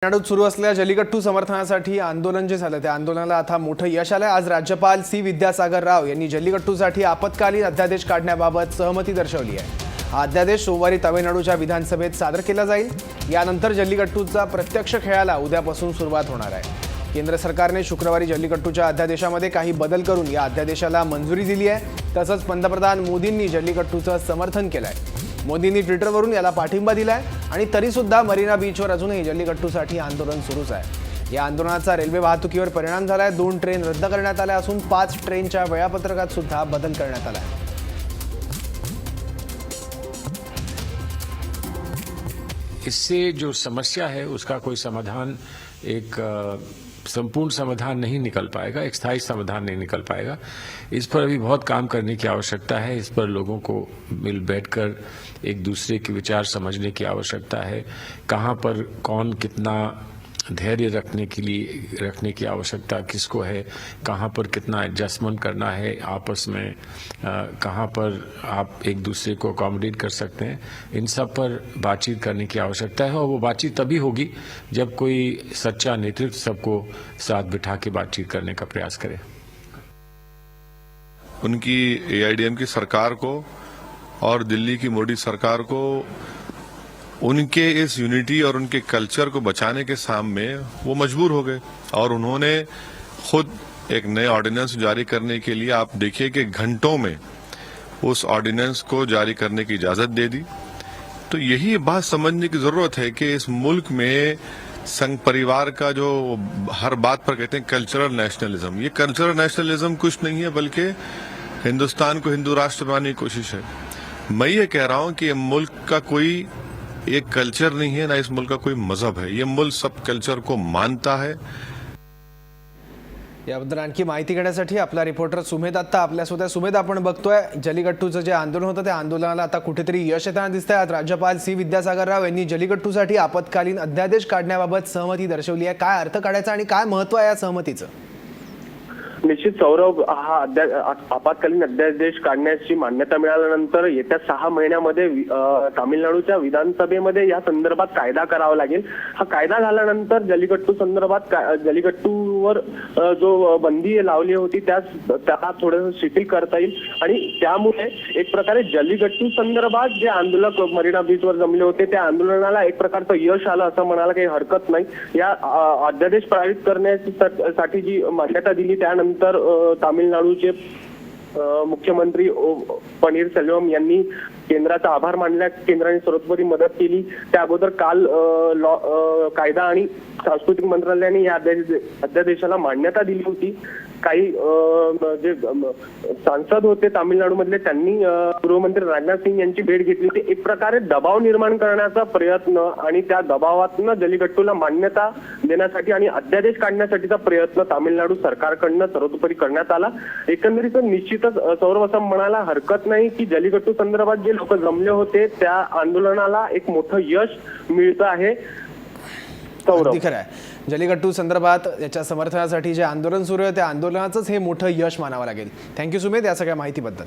तामिळनाडूत सुरू असलेल्या जल्लीकट्टू समर्थनासाठी आंदोलन जे झालं त्या आंदोलनाला आता मोठं यश आलंय। आज राज्यपाल सी विद्यासागर राव यांनी जल्लीकट्टूसाठी आपत्कालीन अध्यादेश काढण्याबाबत सहमती दर्शवली आहे। हा अध्यादेश सोमवारी तामिळनाडूच्या विधानसभेत सादर केला जाईल। यानंतर जल्लीकट्टूचा प्रत्यक्ष खेळाला उद्यापासून सुरुवात होणार आहे। केंद्र सरकारने शुक्रवारी जल्लीकट्टूच्या अध्यादेशामध्ये काही बदल करून या अध्यादेशाला मंजुरी दिली आहे। तसंच पंतप्रधान मोदींनी जल्लीकट्टूचं समर्थन केलंय। मोदींनी ट्विटरवरून याला पाठिंबा दिलाय आणि तरीसुद्धा मरीना बीचवर अजूनही जल्लीकट्टूसाठी आंदोलन सुरूच आहे। या आंदोलनाचा रेल्वे वाहतुकीवर परिणाम झालाय। 2 ट्रेन रद्द करण्यात आल्या असून 5 ट्रेनच्या वेळापत्रकात सुद्धा बदल करण्यात आला आहे। इससे जो समस्या है उसका कोई समाधान एक संपूर्ण समाधान नहीं निकल पाएगा, एक स्थायी समाधान नहीं निकल पाएगा। इस पर अभी बहुत काम करने की आवश्यकता है। इस पर लोगों को मिल बैठकर एक दूसरे के विचार समझने की आवश्यकता है। कहाँ पर कौन कितना धैर्य रखने की आवश्यकता किसको है, कहाँ पर कितना एडजस्टमेंट करना है आपस में, कहाँ पर आप एक दूसरे को अकोमोडेट कर सकते हैं, इन सब पर बातचीत करने की आवश्यकता है। और वो बातचीत तभी होगी जब कोई सच्चा नेतृत्व सबको साथ बिठा के बातचीत करने का प्रयास करे। उनकी एआईडीएम की सरकार को और दिल्ली की मोदी सरकार को उनके इस यूनिटी और उनके कल्चर को बचाने के सामने वो मजबूर हो गए और उन्होंने खुद एक नए ऑर्डिनेंस जारी करने के लिए आप देखिए कि घंटों में उस ऑर्डिनेंस को जारी करने की इजाजत दे दी। तो यही बात समझने की जरूरत है कि इस मुल्क में संघ परिवार का जो हर बात पर कहते हैं कल्चरल नेशनलिज्म, ये कल्चरल नेशनलिज्म कुछ नहीं है बल्कि हिंदुस्तान को हिंदू राष्ट्र बनाने की कोशिश है। मैं ये कह रहा हूं कि ये मुल्क का कोई एक कल्चर नहीं है, ना इस मुल्क का कोई मजहब है। ये मुल्क सब कल्चर को मानता है। याबद्दल आणखी माहिती घेण्यासाठी आपला रिपोर्टर सुमेध आत्ता आपल्यासोबत आहे। सुमेध, आपण बघतोय जल्लीकट्टूचं जे आंदोलन होतं त्या आंदोलनाला आता कुठेतरी यश येताना दिसतंय। आज राज्यपाल सी विद्यासागर राव यांनी जल्लीकट्टूसाठी आपत्कालीन अध्यादेश काढण्याबाबत सहमती दर्शवली आहे। काय अर्थ काढायचा आणि काय महत्त्व आहे या सहमतीचं? निश्चित सौरभ, हा आपत्कालीन अध्यादेश काढण्याची मान्यता मिळाल्यानंतर येत्या 6 महिन्यामध्ये तामिळनाडूच्या विधानसभेमध्ये या संदर्भात कायदा करावा लागेल। हा कायदा झाल्यानंतर जल्लीकट्टू संदर्भात जल्लीकट्टूवर जो बंदी लावली होती त्याला थोडं शिथिल करता येईल आणि त्यामुळे एक प्रकारे जल्लीकट्टू संदर्भात जे आंदोलक मरीना बीचवर जमले होते त्या आंदोलनाला एक प्रकारचं यश आलं असं म्हणायला काही हरकत नाही। या अध्यादेश पारित करण्यासाठी जी मान्यता दिली त्यानंतर तामिळनाडूचे मुख्यमंत्री पनीरसेल्वम यांनी केंद्राचा आभार मानला। केंद्राने सर्वतोपरी मदत केली। त्या अगोदर काल कायदा आणि सांस्कृतिक मंत्रालयाने या अध्यादेशाला मान्यता दिली होती। काही जे सांसद होते तामिळनाडूमधले त्यांनी गृहमंत्री राजनाथ सिंग यांची भेट घेतली होती। एक प्रकारे दबाव निर्माण करण्याचा प्रयत्न आणि त्या दबावातून जल्लीकट्टूला मान्यता देण्यासाठी आणि अध्यादेश काढण्यासाठीचा प्रयत्न तामिळनाडू सरकारकडून सर्वतोपरी करण्यात आला। एकंदरीत निश्चितच सौरभ असं म्हणायला हरकत नाही की जल्लीकट्टू संदर्भात जे लोक जमले होते त्या आंदोलनाला एक मोठं यश मिळतं आहे। अगदी खरं आहे। जल्लीकट्टू संदर्भात याच्या समर्थनासाठी जे आंदोलन सुरू आहे त्या आंदोलनाचंच हे मोठं यश मानावं लागेल। थँक्यू सुमेध या सगळ्या माहितीबद्दल।